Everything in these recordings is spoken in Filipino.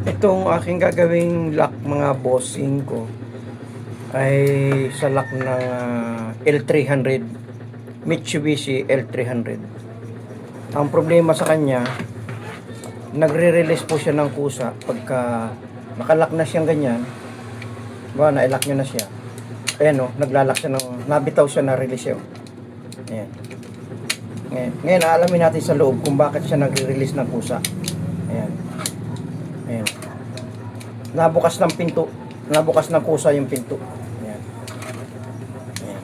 Itong aking gagawing lock mga bossing ko ay sa lock ng L300, Mitsubishi L300. Ang problema sa kanya, nagre-release po siya ng kusa pagka nakalock na siyang ganyan. Ba, na-lock niya na siya. Ayan o, naglalak siya ng, nabitaw siya, na-release siya. Ayan. Ngayon, aalamin natin sa loob kung bakit siya nagre-release ng kusa. Ayan. Ayan. Nabukas ng pinto. Nabukas ng kusa yung pinto. Ayan. Ayan.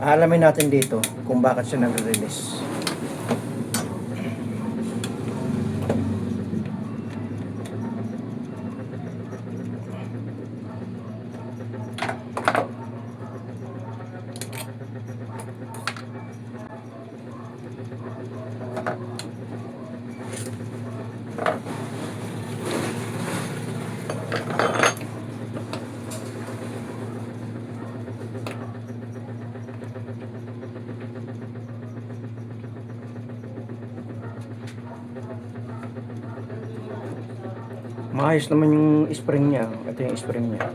Aalamin natin dito kung bakit siya nagre-release. Maayos naman yung spring niya. Ito yung spring niya.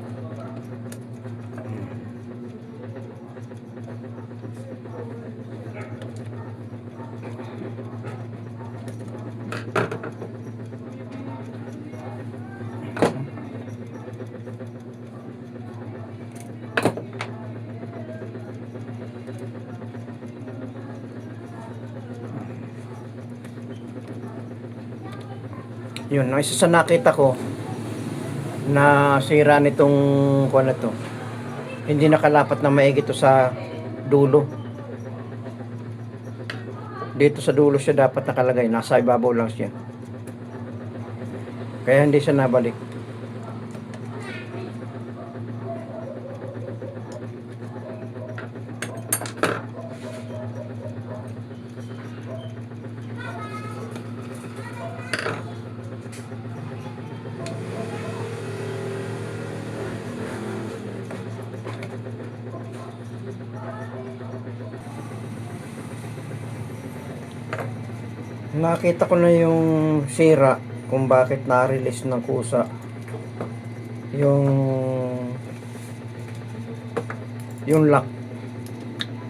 Yun, ang isa sa nakita ko na sira nitong kuwan na to, hindi nakalapat na maigi to sa dulo. Dito sa dulo siya dapat nakalagay, nasa ibabaw lang siya, kaya hindi siya nabalik. Nakita ko na yung sira kung bakit na-release ng kusa yung lock.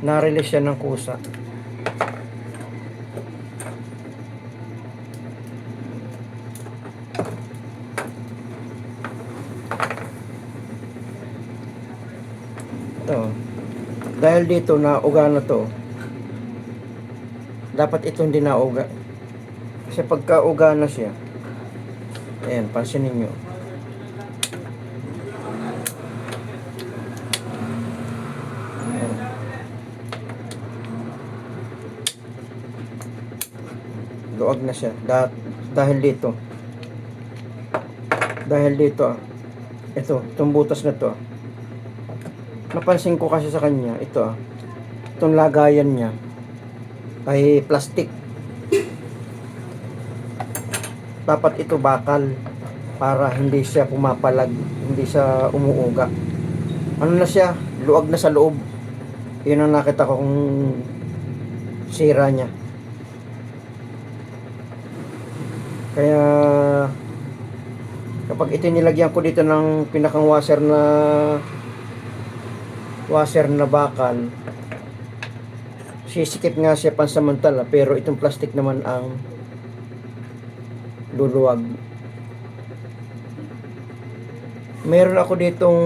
Na-release siya ng kusa. Ito, dahil dito na uga na to, dapat ito hindi na uga. Kasi pagka uga na siya, ayan, pansinin nyo, ayan, luwag na siya dahil dito ito, itong butas na to, napansin ko kasi sa kanya, ito itong lagayan niya ay plastic. Dapat ito bakal para hindi siya pumapalag, hindi siya umuuga. Ano na siya, luwag na sa loob. Yun ang nakita ko kung sira niya. Kaya kapag ito nilagyan ko dito ng pinakang washer na bakal, sisikip nga siya pansamantala, pero itong plastic naman ang luluwag. Meron ako ditong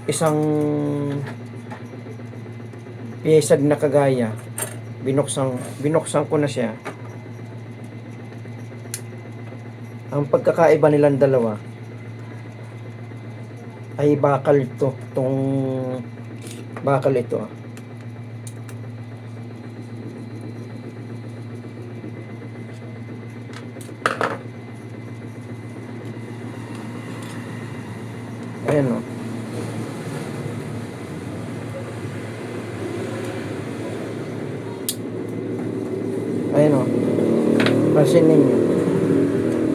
isang piyesag na kagaya, binuksan ko na siya. Ang pagkakaiba nilang dalawa ay bakal ito, itong bakal ito. Ayan o. Ayan o. Pansinin ninyo,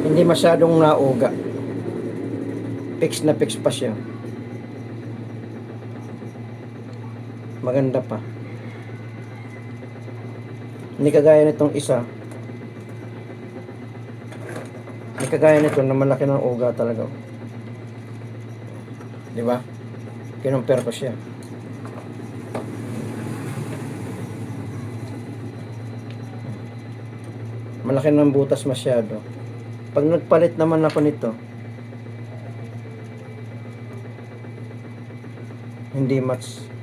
hindi masyadong nauga. Fix na fix pa siya. Maganda pa. Hindi kagaya nitong isa May kagaya nito na malaki ng uga talaga. Di ba? Kinumpir ko siya. Malaki ng butas masyado. Pag nagpalit naman ako nito, hindi match.